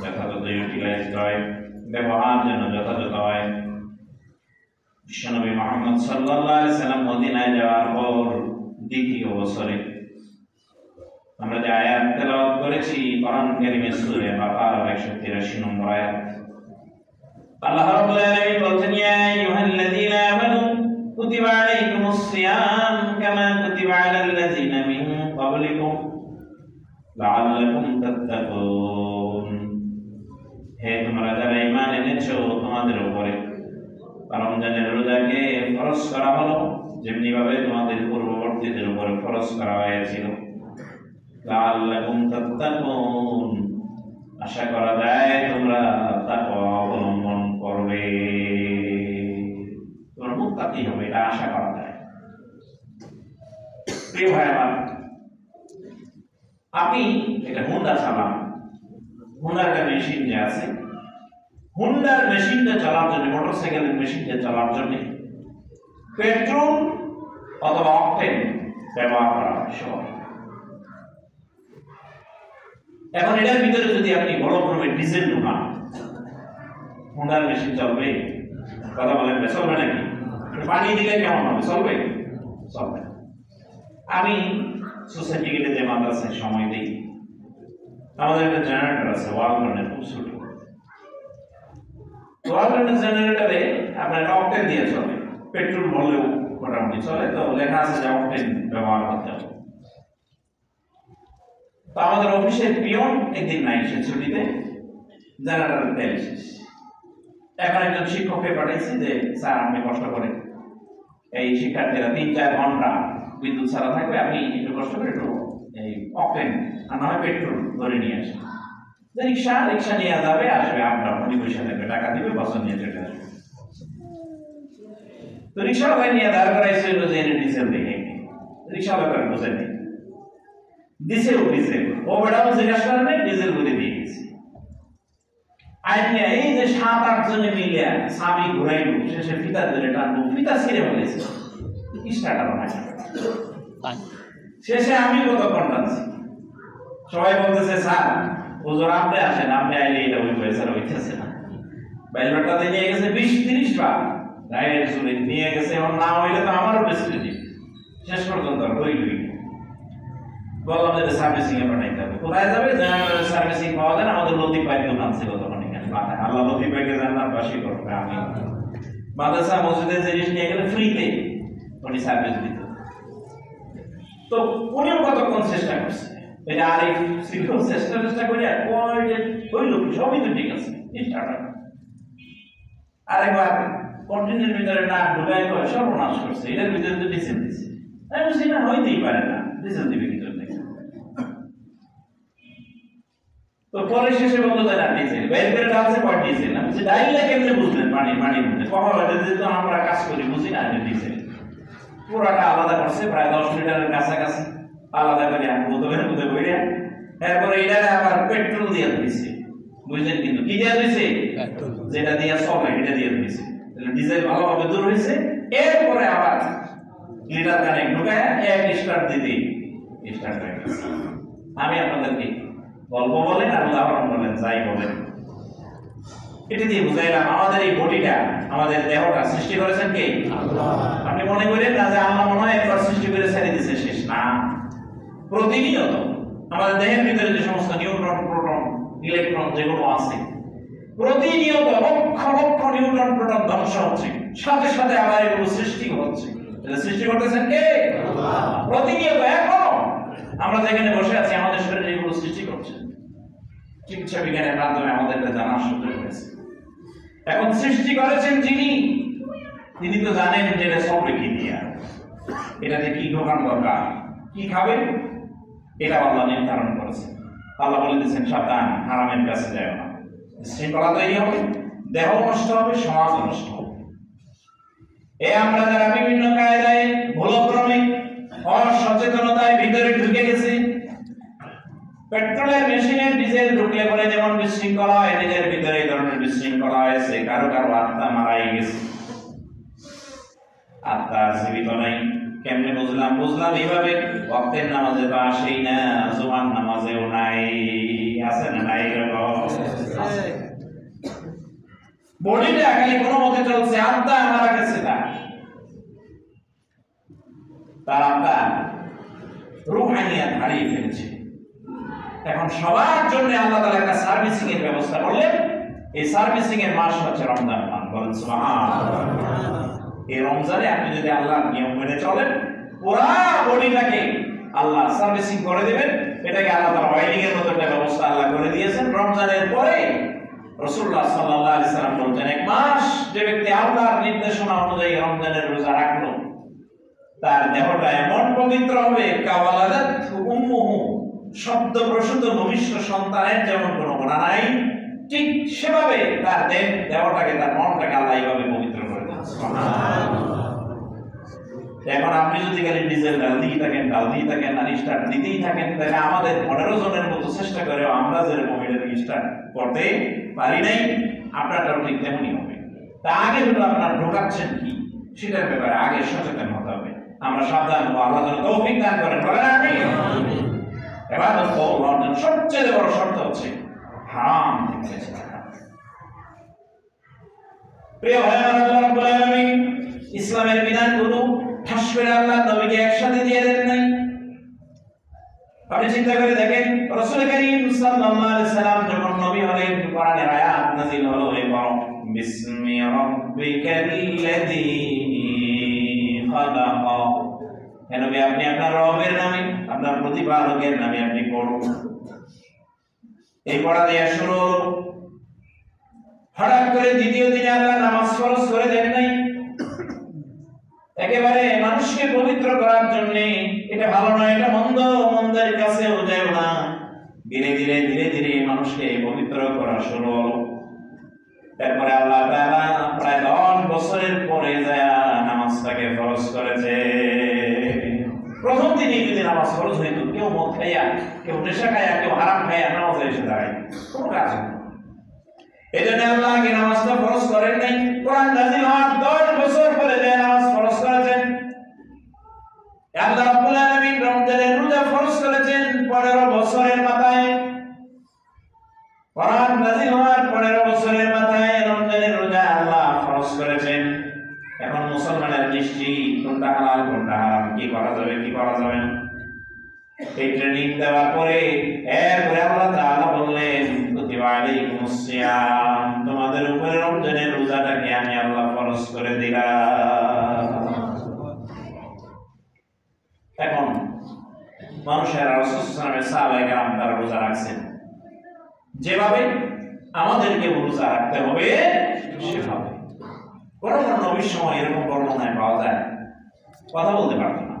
যথাযথ ইউটিলাইজ হয়, ব্যবহার যেন যথাযথ হয়। বিশ্বনবী মুহাম্মদ সাল্লাল্লাহু আলাইহি সাল্লাম মদিনায় যাওয়ার পর দ্বিতীয় বছরে আমরা যে আয়াত তেলাওয়াত করেছি কোরআন কারীমের সূরা বাকারা 183 নম্বর আয়াত, আল্লাহ রাব্বুল আলামিন বলেন, ইয়া আইয়ুহাল্লাযীনা আমানু কুতিবা আলাইকুমুস সিয়াম কামা কুতিবা আলাল্লাযীনা মিন ক্বাবলিকুম লাআল্লাকুম তাত্তাকুন। হে তোমরা যারা ঈমান এনেছো, তোমাদের উপরে রমজানের রোজাকে ফরজ করা হলো যেমনি ভাবে তোমাদের পূর্ববর্তীদের উপরে ফরজ করা হয়েছিল। লাআল্লাকুম তাত্তাকুন, আশা করা যায় তোমরা তাকওয়া অবলম্বন করবে, তোমরা মুত্তাকি হবে, এটা আশা করা যায়। প্রিয় ভাই আমার, আপনি এটা হুন্ডা চালান, হুন্ডার একটা মেশিন যে আছে, হুন্ডার মেশিনটা চালার জন্য, মোটরসাইকেলের মেশিনটা চালার জন্য পেট্রোল অথবা অকটেন ব্যবহার করা হয়। এখন এটার ভিতরে যদি আপনি বড় ক্রমে ডিজেল ঢুকান, হুন্ডার মেশিন চলবে? কথা বলেন, চলবে নাকি? পানি দিলে কেমন হবে? চলবে? চলবে। আমি সোসাইটি গেলে যে মাদ্রাসায় সময় দিই, আমাদের একটা জেনারেটর আছে ওয়ালটনের, খুব ছোট। ওয়ালটনের জেনারেটরে আপনার অকটেন দিয়ে চলে, পেট্রোল ভরলেও মোটামুটি চলে। তো লেখা আছে যে অকটেন ব্যবহার করতে হবে। তো আমাদের অফিসের পিয়ন একদিন নাই, সে ছুটিতে, জেনারেটরের তেল শেষ। এখন একজন শিক্ষককে পাঠাইছি যে স্যার আপনি কষ্ট করে এই শিক্ষার্থীরা 3-4 ঘন্টা বিদ্যুৎ ছাড়া থাকবে, আপনি একটু কষ্ট করে একটু এই অকটেন আর না হয় পেট্রোল ধরে নিয়ে আসেন। রিক্সা নিয়ে যাবে, আসবে, আপনার উনি পয়সা দেবে, টাকা দিবে, বছর নিয়ে চলে আসবে। তো রিক্সাওয়ালা নিয়ে দাঁড় করাইছে যে এনে ডিজেল দেখে, রিক্সাওয়ালা করে বোঝে নেই, দিছেও ডিজেল, ও বেটাও জিজ্ঞাসা করে নেই, ডিজেল বলে দিয়ে গেছে। এই যে 7-8 জনে মিলে সাবি ঘুরাইল, শেষে ফিতা ধরে টানবো, ফিতা ছিঁড়ে ফেলেছে, স্টার্টার হয় না। শেষে আমি কতক্ষণ টানছি, সবাই বলতেছে স্যার হুজুর আপনি আসেন, আপনি আইলে এটা ওই পয়সা হইতেছে না। বাইলটাতে নিয়ে গেছে 20-30 বার, রাইডের চুলে নিয়ে গেছে। এখন না হইলে তো আমারও বেশি দিই, শেষ পর্যন্ত হইল। বললাম যে সার্ভিসিং এ পাঠাইতে হবে। কোথায় যাবে? জেনারেটরের সার্ভিসিং পাওয়া যায় না, আমাদের লতিফ ভাই দোকান ছিল তখন এখানে মাথায়। আল্লাহ লতিফ ভাইকে জান্নাতবাসী করবে। আমি মাদ্রাসা মসজিদের জিনিস নিয়ে গেলে ফ্রিতে উনি সার্ভিস দিত। তো উনিও কতক্ষণ চেষ্টা করছে, এটা আরিফ ছিল, চেষ্টা করে হইল, সবই তো ঠিক আছে, আরেকবার কন্টিনিউর ভিতরে নাক ঢুকাই করে সর্বনাশ করছে, এটার ভিতরে তো ডিজেল দিচ্ছে। আমি বলছি না, হইতেই পারে না, ডিজেল দিবে ভিতর থেকে। তো পরে শেষে বলতো যে না ডিজেল বের করে ডালছে, পর ডিজেল। আমি বলছি ডাইলে কেমনে বুঝলেন? পানির মধ্যে কখন তো আমরা কাজ করি, বুঝি না ডিজেল। পুরাটা আলাদা করছে, প্রায় 10 লিটারের কাছাকাছি আলাদা করে বোতলের মধ্যে ভরে, এরপরে এটারে আবার পেট্রোল দিয়ে দিচ্ছে। বুঝলেন? কিন্তু কি দিয়ে দিচ্ছে? যেটা দিয়ে চলে এটা দিয়ে দিচ্ছে। ডিজেল ভালোভাবে দূর হয়েছে। এরপরে আবার লিটার কানেক ঢুকায় এক স্টার্ট দিতে স্টার্ট হয়ে গেছে। আমি আপনাদেরকে গল্প বলেন আর উদাহরণ বলেন, যাই বলেন, এটা দিয়ে বুঝাইলাম আমাদের এই বডিটা, আমাদের দেহটা সৃষ্টি করেছেন কে? আল্লাহ। আপনি মনে করেন না যে আল্লাহ মনে হয় একবার সৃষ্টি করে ছেড়ে দিয়েছে, শেষ না। প্রতিনিয়ত আমাদের দেহের ভিতরে যে সমস্ত নিউট্রন, প্রোটন, ইলেকট্রন যেগুলো আছে, প্রতিনিয়ত লক্ষ লক্ষ নিউট্রন প্রোটন ধ্বংস হচ্ছে, সাথে সাথে আবার এগুলো সৃষ্টি হচ্ছে। এটা সৃষ্টি করতেছেন কে? আল্লাহ। প্রতিনিয়ত এখনো আমরা যেখানে বসে আছি, আমাদের শরীরে এগুলো সৃষ্টি করছে। চিকিৎসা বিজ্ঞানের মাধ্যমে আমাদের এটা জানার সুযোগ হয়েছে। এখন সৃষ্টি করেছেন যিনি, তিনি তো জানেন যে এটা সব কি দিয়া, এটাতে কি ঢোকান দরকার, কি খাবেন, এটা আল্লাহ নির্ধারণ করেছেন। আল্লাহ বলে দিয়েছেন সাবধান, হারামের কাছে যায় না। শৃঙ্খলা তৈরি হবে, দেহ নষ্ট হবে, সমাজ নষ্ট হবে। আমরা যারা বিভিন্ন কায়দায় ভুলক্রমে অসচেতনতায় ভিতরে ঢুকে গেছে। পেট্রোলের মেশিনে ডিজেল ঢুকলে পরে যেমন বিশৃঙ্খলা হয়, নিজের ভিতরে এই ধরনের বিশৃঙ্খলা হয়েছে। কারো কারো আত্মা মারাই গেছে, আত্মা জীবিত নাই। কেমনে বুঝলাম? এইভাবে ওয়াক্তের নামাজে তো আসেই না, জুমার নামাজেও নাই, আছে না নাই? বডিটা খালি কোনো মতে চলছে, আত্মা মারা গেছে। তার আত্মা রূহানিয়াত হারিয়ে ফেলেছে। এখন সবার জন্য আল্লাহ তাআলা একটা সার্ভিসিং এর ব্যবস্থা করলেন। এই সার্ভিসিং এর মাস হচ্ছে রমজান মাস। বলেন সুবহানাল্লাহ। এই রমজানে আপনি যদি আল্লাহর নিয়ম মেনে চলেন, পুরো বডিটাকে আল্লাহ সার্ভিসিং করে দিবেন। এটাকে আল্লাহ তাআলা ওয়াইলিং এর মতো একটা ব্যবস্থা আল্লাহ করে দিয়েছেন। রমজানের পরে রাসূলুল্লাহ সাল্লাল্লাহু আলাইহি সাল্লাম বলেন, এক মাস যে ব্যক্তি আল্লাহর নির্দেশনা অনুযায়ী রমজানের রোজা রাখলো, তার দেহটা এমন পবিত্র হবে, কাওয়ালাদাত উম্মুহু, শব্দ প্রসূত ভূমিষ্ঠ সন্তানের যেমন কোনো গুনাহ নাই, ঠিক সেভাবে তার দেহটাকে, তার মনটাকে আল্লাহ এইভাবে পবিত্র করে দেন। সুবহানাল্লাহ। এখন আপনি যদি খালি ডিজেল ডাল দিয়ে থাকেন আর স্টার্ট দিতেই থাকেন, তাহলে আমাদের 15 জনের মতো চেষ্টা করেও আমরা যেরকম এটা স্টার্ট করতে পারি নাই, আপনারটাও ঠিক তেমনই হবে। তা আগে হলো আপনার ঢোকাচ্ছেন কি সেটার ব্যাপারে আগে সচেতন হতে হবে। আমরা সাবধান হবো, আল্লাহ যেন তৌফিক দান করেন। বলেন আমিন। ইবাদত করবার সবচেয়ে বড় শর্ত হচ্ছে হারাম থেকে বেঁচে থাকা। প্রিয় ভাইরা, আল্লাহ রাব্বুল আলামিন ইসলামের বিধানগুলো ঠাস করে আল্লাহ নবীকে একসাথে দিয়ে দেন নাই। আপনি চিন্তা করে দেখেন, রাসূল করিম সাল্লাল্লাহু আলাইহি সাল্লাম যখন নবী হলেন, কোরআনের আয়াত নাযিল হলো, এবার বিসমি রাব্বিকাল্লাযী খালাক। নবী, আপনি আপনার রবের নামে, আপনার প্রতিপালকের নামে আপনি পড়ুন। এই পড়া দেয়া শুরু। হঠাৎ করে দ্বিতীয় দিনে আল্লাহ নামাজ ফরজ করে দেন নাই, একেবারে মানুষকে পবিত্র করার জন্য। এটা ভালো নয়, এটা মন্দ, মন্দের কাছেও যায় না। ধীরে ধীরে মানুষকে পবিত্র করা শুরু হলো। তারপরে আল্লাহ তাআলা প্রায় 10 বছরের পরে যায় নামাজটাকে ফরজ করেছে। প্রথম দিনই যদি নামাজ ফরজ হইত, কেউ মদ খাইয়া, কেউ নেশা খাইয়া, কেউ হারাম খাইয়া নামাজে এসে দাঁড়ায়, কোনো কাজ না। এই জন্য আল্লাহ আগে নামাজটা ফরজ করেন নাই। কোরআন নাযিল হওয়ার 10 বছর পরে যে নামাজ ফরজ করেছেন। আল্লাহ রাব্বুল আলামিন রমজানের রোজা ফরজ করেছেন 15 বছরের মাথায়। কোরআন নাযিল হওয়ার 15 বছরের মাথায় রমজানের রোজা আল্লাহ ফরজ করেছেন। এখন মুসলমানের নিশ্চিত কোনটা হালাল কোনটা হারাম, কি করা যাবে কি করা যাবে না, এই ট্রেনিং দেওয়ার পরে এরপরে আল্লাহ তাআলা বললেন, কুতিবা আলাইকুমুস সিয়াম, তোমাদের উপরে রমজানের রোজাটাকে আমি আল্লাহ ফরজ করে দিলাম। এখন মানুষের রাসূল সাল্লাল্লাহু আলাইহি ওয়াসাল্লামের সাহাবায়ে কেরাম তারা রোজা রাখছেন, যেভাবে আমাদেরকে রোজা রাখতে হবে সেভাবে। কোন নবীর সময় এরকম বর্ণনায় পাওয়া যায়, কথা বলতে পারত না।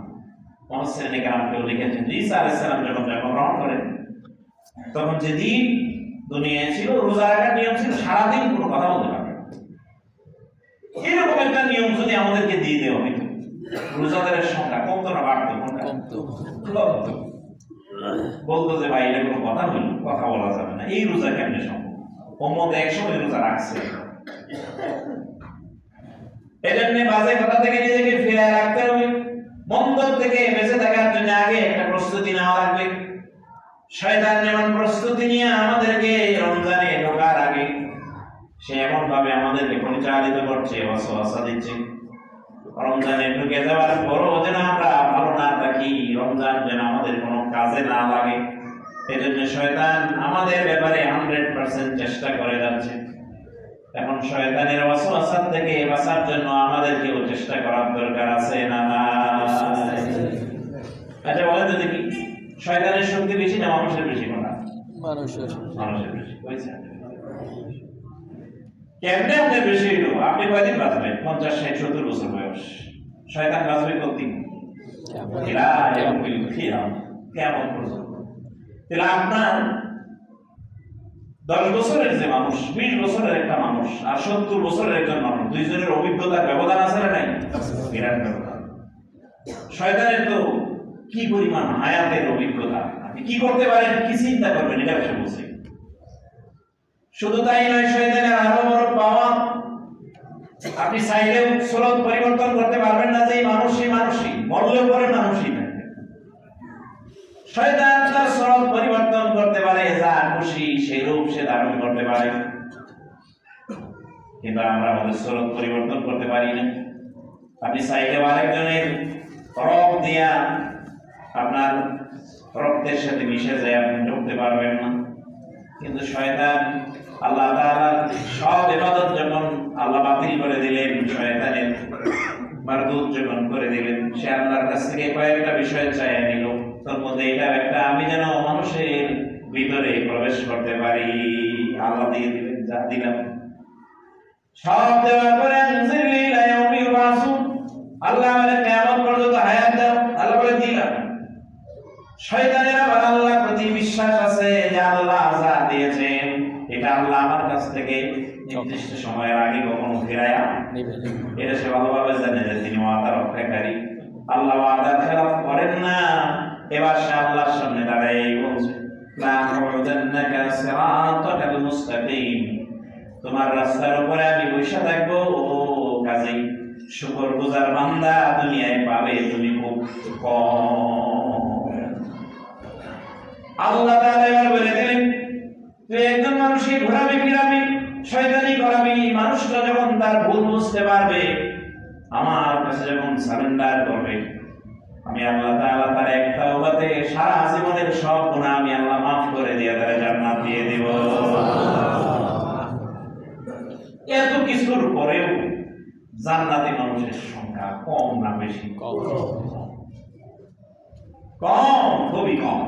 মুহাম্মদ কেরামকেও লিখেছেন, ঈসা আলাইহিস সালাম যখন জন্মগ্রহণ করেন, তখন যেদিন দুনিয়ায় ছিল রোজা রাখার নিয়ম ছিল সারাদিন কোনো কথা বলতে পারবে না। এরকম একটা নিয়ম যদি আমাদেরকে দিয়ে দেওয়া হইতো, রোজাদারের সংখ্যা কমতো না বাড়তো? বলতো যে ভাই এটা কোনো কথা হইল, কথা বলা যাবে না, এই রোজা কেমনে সম্ভব? উম্মত একসময় রোজা রাখছে। এজন্য বাজে কথা থেকে নিজেকে ফিরে রাখতে হবে। মন্দ থেকে বেঁচে থাকার জন্য আগে একটা প্রস্তুতি নেওয়া লাগবে। শয়তান যেমন প্রস্তুতি নিয়ে আমাদেরকে রমজানে ঢোকার আগে সে এমন ভাবে আমাদেরকে পরিচালিত করছে, ওয়াসওয়াসা দিচ্ছে। রমজানে ঢুকে যাওয়ার পরও যেন আমরা ভালো না থাকি, রমজান যেন আমাদের কোনো কাজে না লাগে, এজন্য শয়তান আমাদের ব্যাপারে 100% চেষ্টা করে যাচ্ছে। এখন শয়তানের ওয়াসওয়াসা থেকে বাঁচার জন্য আমাদেরকেও চেষ্টা করার দরকার আছে না? আচ্ছা বলেন তো দেখি, শয়তানের শক্তি বেশি না মানুষের বেশি? কোনটা? মানুষের বেশি। কেমনে আপনার বেশি হইল? আপনি কয়দিন বাঁচবেন? 50, 60, 70 বছর বয়স। শয়তান বাঁচবে কতদিন? কেমন পর্যন্ত? তাহলে আপনার 10 বছরের যে মানুষ, 20 বছরের একটা মানুষ আর 70 বছরের একজন মানুষ, দুইজনের অভিজ্ঞতার ব্যবধান আছে না নাই? বিরাট ব্যবধান। শয়তানের তো কি পরিমাণ হায়াতের অভিজ্ঞতা, আপনি কি করতে পারেন, কি চিন্তা করবেন, এটা সে বুঝে। শুধু তাই নয়, শয়তানের আরো বড় পাওয়া, আপনি চাইলেও স্রোত পরিবর্তন করতে পারবেন না, যে মানুষই মরলে পরে মানুষই থাকবে। শয়তান তার স্রোত পরিবর্তন করতে পারে, যা খুশি সেই রূপ সে ধারণ করতে পারে, কিন্তু আমরা আমাদের স্রোত পরিবর্তন করতে পারি না। আপনি চাইলেও আরেকজনের রক্ত দিয়া আপনার রক্তের সাথে মিশে যায়, আপনি ঢুকতে পারবেন না। কিন্তু শয়তান আল্লাহ তাআলার সব ইবাদত যখন আল্লাহ বাতিল করে দিলেন, শয়তানের মারদুদ যখন করে দিলেন, সে আল্লাহর কাছ থেকে কয়েকটা বিষয় চাইয়া নিল। তার মধ্যে এটা একটা, আমি যেন মানুষের ভিতরে প্রবেশ করতে পারি। আল্লাহ দিয়ে দিলেন, যা দিলাম। সব দেওয়ার পরে আল্লাহ আমাদের কিয়ামত পর্যন্ত হায়াত দাও, আল্লাহ বলে দিলাম। শয়তানের আবার আল্লাহর প্রতি বিশ্বাস আছে যে আল্লাহ যা দিয়েছেন এটা আল্লাহ আমার কাছ থেকে নির্দিষ্ট সময়ের আগে কখনো ফেরায়া নেবেন। এটা সে ভালোভাবে জানে যে তিনি ওয়াদা রক্ষাকারী, আল্লাহ ওয়াদার খেলাফ করেন না। এবার সে আল্লাহর সামনে দাঁড়ায় বলছে, লা হুদান্নাকা সিরাতাকাল মুস্তাকিম, তোমার রাস্তার উপরে আমি বসে থাকবো। ও কাজেই শুকরগুজার বান্দা দুনিয়ায় পাবে তুমি খুব কম। আল্লাহ তাআলা এবার বলে দিলেন, তুই একজন মানুষকে ঘোরাবি ফিরাবি, শয়তানি করাবি, মানুষটা যখন তার ভুল বুঝতে পারবে, আমার কাছে যখন সারেন্ডার করবে, আমি আল্লাহ তাআলা তার এক তাওবাতে সারা জীবনের সব গুনাহ আমি আল্লাহ মাফ করে দিয়ে তার জান্নাত দিয়ে দেব। এত কিছুর পরেও জান্নাতি মানুষের সংখ্যা কম না বেশি? কম, খুবই কম,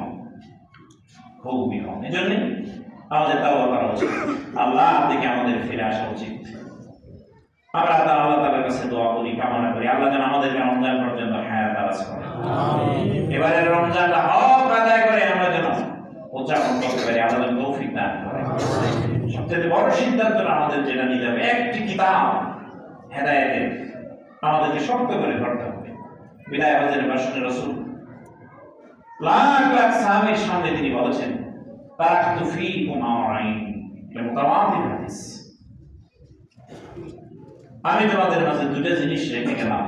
খুবই কম। এই জন্য আমাদের তাওবা করা উচিত, আল্লাহ থেকে আমাদের ফিরে আসা উচিত। আমরা আল্লাহ তাআলার কাছে দোয়া করি, কামনা করি আল্লাহ যেন আমাদেরকে রমজান পর্যন্ত হায়াত দারাজ করেন। এবারের রমজানটা হক আদায় করে আমরা যেন উদযাপন করতে পারি, আল্লাহ যেন তৌফিক দান করেন। সবচেয়ে বড় সিদ্ধান্ত আমাদের যেটা নিতে হবে, একটি কিতাব হেদায়েতের আমাদেরকে শক্ত করে ধরতে হবে। বিদায় হজের ভাষণে রাসূল লাখ লাখ সাহাবীর সামনে তিনি বলেছেন, তারাকতু ফীকুম আমরাইন, এটা মুতাওয়াতির হাদিস, আমি তোমাদের মাঝে দুটো জিনিস রেখে গেলাম,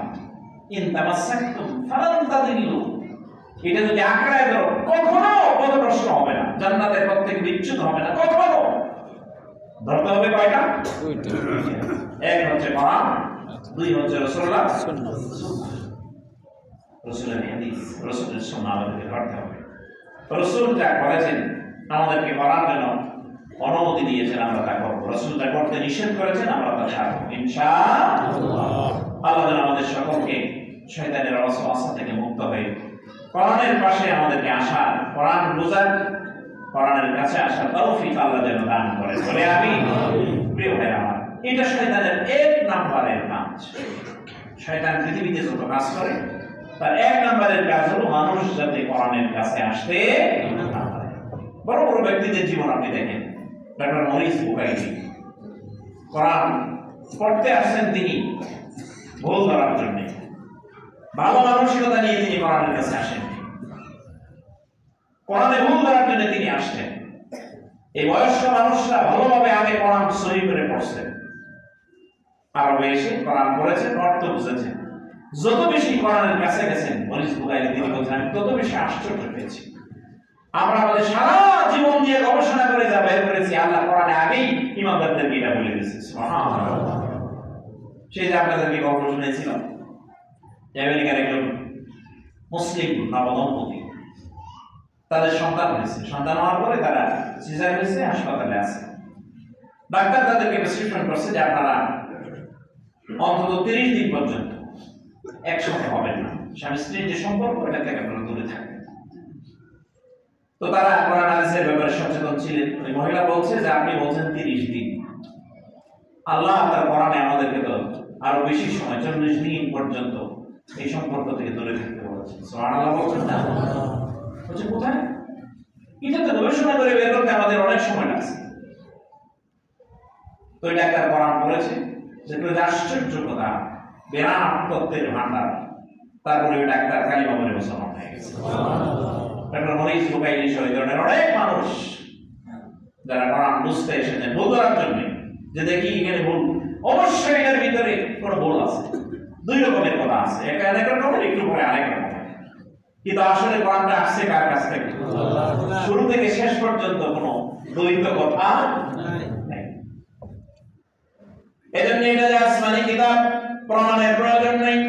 ইন তামাসসাকতুম ফালান তাদিল্লু, এটা যদি আঁকড়ায় ধরো কখনো পথভ্রষ্ট হবে না, জান্নাতের পথ থেকে বিচ্যুত হবে না কখনো। ধরতে হবে কয়টা? দুইটা। এক হচ্ছে কোরআন, দুই হচ্ছে রাসূলুল্লাহ সুন্নাহ, রাসূলের হাদিস, রাসূলের সুন্নাহ আমাদেরকে ধরতে হবে। রাসূল যা করেছেন আমাদেরকে করার জন্য অনুমতি দিয়েছেন, আমরা তা করব। রাসূল যা করতে নিষেধ করেছেন আমরা তা ছাড়ব ইনশাআল্লাহ। আল্লাহ যেন আমাদের সকলকে শয়তানের ওয়াসওয়াসা থেকে মুক্ত হয়ে কোরআনের পাশে আমাদেরকে আসার, কোরআন বুঝার, কোরআনের কাছে আসার তৌফিক আল্লাহ যেন দান করেন বলে আমি। প্রিয় ভাইরা আমার, এটা শয়তানের এক নাম্বারের কাজ। শয়তান পৃথিবীতে যত কাজ করে তার এক নাম্বারের কাজ হলো মানুষ যাতে কোরআনের কাছে আসতে না পারে। বড় বড় ব্যক্তিদের জীবন আপনি দেখেন, ডক্টর মরিস বুখারী কোরআন পড়তে আসছেন তিনি ভুল ধরার জন্য, ভালো মানসিকতা নিয়ে তিনি কোরআনের কাছে আসেন, কোরআনে ভুল ধরার জন্য তিনি আসছেন। এই বয়স্ক মানুষরা ভালোভাবে আগে কোরআন সহি করে পড়ছেন, আরবে এসে কোরআন পড়েছেন, অর্থ বুঝেছেন। যত বেশি কোরআনের কাছে গেছেন মরিস বুখারী তিনি বলছেন, আমি তত বেশি আশ্চর্য পেয়েছি। আমরা আমাদের সারা জীবন দিয়ে গবেষণা করে যা বের করেছি, আল্লাহ কোরআনে আগেই ইমামদেরকে এটা বলে দিয়েছে। সুবহানাল্লাহ। সেই যে আপনাদেরকে গল্প শুনেছিলাম, আমেরিকার একজন মুসলিম নবদম্পতি, তাদের সন্তান হয়েছে, সন্তান হওয়ার পরে তারা সিজার হয়েছে, হাসপাতালে আছে। ডাক্তার তাদেরকে প্রেসক্রিপশন করছে যে আপনারা অন্তত 30 দিন পর্যন্ত একসাথে হবেন না, স্বামী স্ত্রীর যে সম্পর্ক এটা থেকে আপনারা দূরে থাকবেন। তো তারা কোরআন হাদিসের ব্যাপারে সচেতন ছিলেন। ওই মহিলা বলছে যে আপনি বলছেন 30 দিন, আল্লাহ তার কোরআনে আমাদেরকে তো আরো বেশি সময় 40 দিন পর্যন্ত এই সম্পর্ক থেকে দূরে থাকতে বলেছেন। সুবহানাল্লাহ বলছেন না? বলছে কোথায়? এটা তো গবেষণা করে বের করতে আমাদের অনেক সময় লাগছে। তো এটা একটা কোরআন পড়েছে, যেটা আশ্চর্য কথা, বিরাট তত্ত্বের ভান্ডার। তারপরে ডাক্তার কালিমা পড়ে মুসলমান হয়ে গেছে। ডক্টর মরিস বুকাইলি সহ এই ধরনের অনেক মানুষ যারা কোরআন বুঝতে এসেছেন ভুল করার জন্য, যে দেখি এখানে ভুল, অবশ্যই এর ভিতরে কোনো ভুল আছে। দুই রকমের কথা আছে, একটা এক রকমের, একটু পরে আরেক রকমের। কিন্তু আসলে কোরআনটা আসছে কার কাছ থেকে? শুরু থেকে শেষ পর্যন্ত কোনো দ্বৈত কথা নাই। এজন্য এটা যে আসমানি কিতাব, প্রমাণের প্রয়োজন নেই।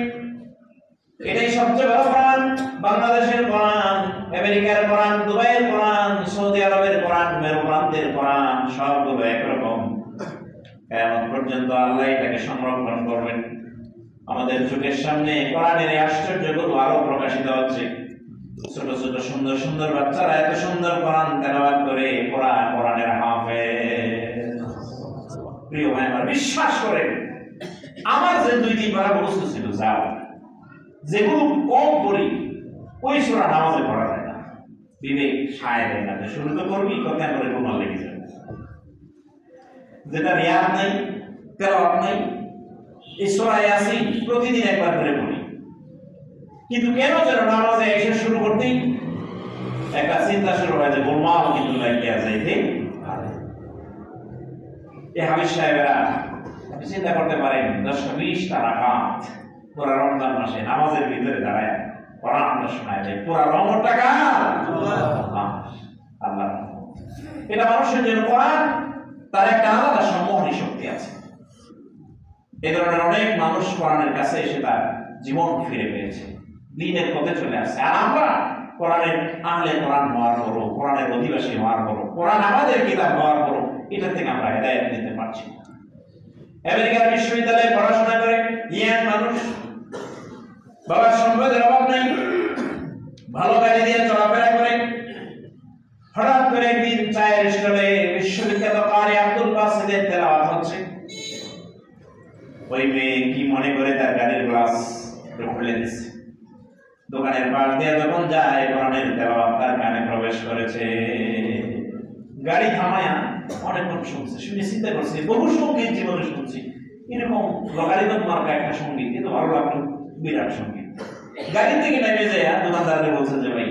এটাই সবচেয়ে বড় কোরআন। বাংলাদেশের কোরআন, আমেরিকার কোরআন, দুবাইয়ের কোরআন, সৌদি আরবের কোরআন, মেরু প্রান্তের কোরআন, সবগুলো একরকম। কিয়ামত পর্যন্ত আল্লাহ এটাকে সংরক্ষণ করবেন। আমাদের চোখের সামনে কোরআনের এই আশ্চর্যগুলো আরো প্রকাশিত হচ্ছে। ছোট ছোট সুন্দর সুন্দর বাচ্চারা এত সুন্দর কোরআন তেলাওয়াত করে, কোরআনের হাফেজ। প্রিয় ভাই আমার, বিশ্বাস করেন, আমার যে 2-3 বার বস্তু ছিল যাও, যেগুলো কম করি ওই সূরা নামাজে পড়া যায় না, বিবেক সায় দেয় না। শুরু তো করবি, কথা করে প্রমাণ লেগে যাবে। যেটা রিয়াদ নাই, তেলাওয়াত নাই, এই সূরা ইয়াসিন প্রতিদিন একবার করে পড়ি, কিন্তু কেন যেন নামাজে এসে শুরু করতেই একটা চিন্তা শুরু হয় যে গোলমাল কিন্তু লাগিয়ে যাইতে পারে। এই হাবিজ সাহেবেরা চিন্তা করতে পারেন 10-20 রাকাত পুরা রমজান মাসে নামাজের ভিতরে দাঁড়ায় কোরআন শোনায় যায়, পুরা রমজানটা কার? আল্লাহ। এটা মানুষের জন্য কোরআন তার একটা আলাদা সম্মোহনী শক্তি আছে। এই ধরনের অনেক মানুষ কোরআনের কাছে এসে তার জীবন ফিরে পেয়েছে, দ্বীনের পথে চলে আসছে। আর আমরা কোরআনের আহলে কোরআন হওয়ার পরও, কোরআনের অধিবাসী হওয়ার পরও, কোরআন আমাদের কিতাব হওয়ার পরও এটা থেকে আমরা হেদায়েত নিতে পারছি না। আমেরিকার বিশ্ববিদ্যালয়ে পড়াশোনা করে ইয়াং মানুষ, বাবার সম্পদের অভাব নেই, ভালো গাড়ি দিয়ে চলাফেরা করে, হঠাৎ করে একদিন চায়ের স্টলে বিশ্ববিখ্যাত কারি আব্দুল বাসিতের তেলাওয়াত হচ্ছে। ওই মেয়ে কি মনে করে তার গাড়ির গ্লাস খুলে দিচ্ছে। দোকানের পাশ দিয়ে যখন যায়, কোরআনের তেলাওয়াত তার কানে প্রবেশ করেছে। গাড়ি থামায়া অনেকক্ষণ শুনছে, শুনে চিন্তা করছে, বহু সঙ্গীত জীবনে শুনছি, এরকম লগারিদম মার্কা একটা সঙ্গীত, কিন্তু ভালো লাগলো, বিরাট সঙ্গীত। গাড়ি থেকে নেমে যায় দোকানদারকে বলছে যে ভাই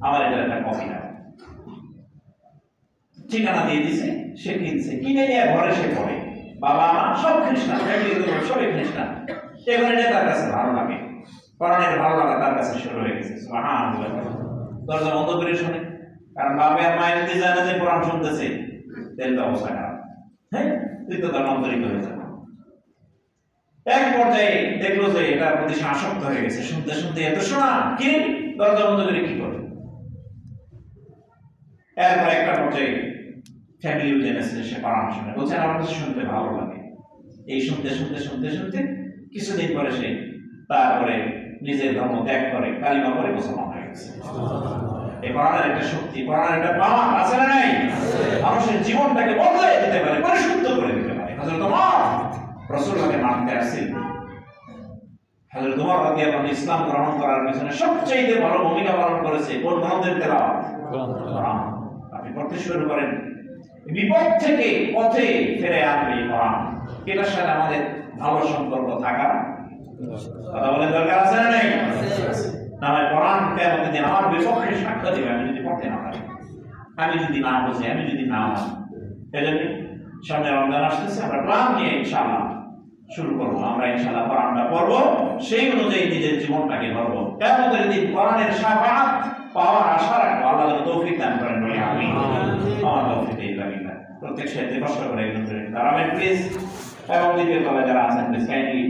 আমার এটা একটা কপি দাও। ঠিকানা দিয়ে দিছে, সে কিনছে, কিনে নিয়ে ঘরে সে পড়ে। বাবা মা সব খ্রিস্টান, সবাই খ্রিস্টান। এখানে তার কাছে ভালো লাগে, কোরআনের ভালো লাগা তার কাছে শুরু হয়ে গেছে। সুবহানাল্লাহ। দরজা বন্ধ করে শুনে, কারণ বাবা আর মায়ের যদি জানে যে কোরআন শুনতেছে, তাহলে তো অবস্থা খারাপ। হ্যাঁ, তুই তো ধর্মান্তরিত হয়ে যাবে। এক পর্যায়ে দেখলো যে এটার প্রতি আসক্ত হয়ে গেছে, শুনতে শুনতে এত শোনা, কি দরজা বন্ধ করে কি করে। এরপর একটা পর্যায়ে ফ্যামিলিও জেনেছে, সে পরামর্শ নেয়, বলছেন আমার কাছে শুনতে ভালো লাগে। এই শুনতে শুনতে শুনতে শুনতে কিছুদিন পরে সে তারপরে নিজের ধর্ম ত্যাগ করে, কালিমা পড়ে মুসলমান হয়ে গেছে। এই কোরআনের একটা শক্তি, কোরআনের একটা পাওয়ার আছে না নাই? মানুষের জীবনটাকে বদলে দিতে পারে, পরিশুদ্ধ করে দিতে পারে। হযরত ওমর রাসূলুল্লাহকে মানতে আসছিল। হযরত ওমর রাদিয়াল্লাহু আনহু ইসলাম গ্রহণ করার পিছনে সবচেয়ে বড় ভূমিকা পালন করেছে কোন গ্রন্থের তেলাওয়াত? কোরআন। আপনি পড়তে শুরু করেন, বিপদ থেকে পথে ফিরে আনবে কোরআন। এটার সাথে আমাদের ভালো সম্পর্ক থাকা কথা বলে দরকার আছে না নাই? না হয় কোরআন কিয়ামতের দিন আমার বিপক্ষে সাক্ষ্য দিবে আমি যদি পড়তে না পারি, আমি যদি না বুঝি, আমি যদি না মানি। এজন্য সামনে রমজান আসতেছে, আমরা প্ল্যান নিয়ে ইনশাআল্লাহ শুরু করবো। আমরা ইনশাআল্লাহ কোরআনটা পড়বো, সেই অনুযায়ী নিজের জীবনটাকে গড়বো। কিয়ামতের দিন কোরআনের শাফাআত পাওয়ার আশা রাখবো। আল্লাহ যেন তৌফিক দান করেন বলে আমিন। আমার তৌফিক ইল্লা বিল্লাহ। প্রত্যেক সাথে কষ্ট করে একজন দাঁড়াবেন প্লিজ, এবং দ্বিতীয় তলায় যারা আছেন প্লিজ কাইন্ডলি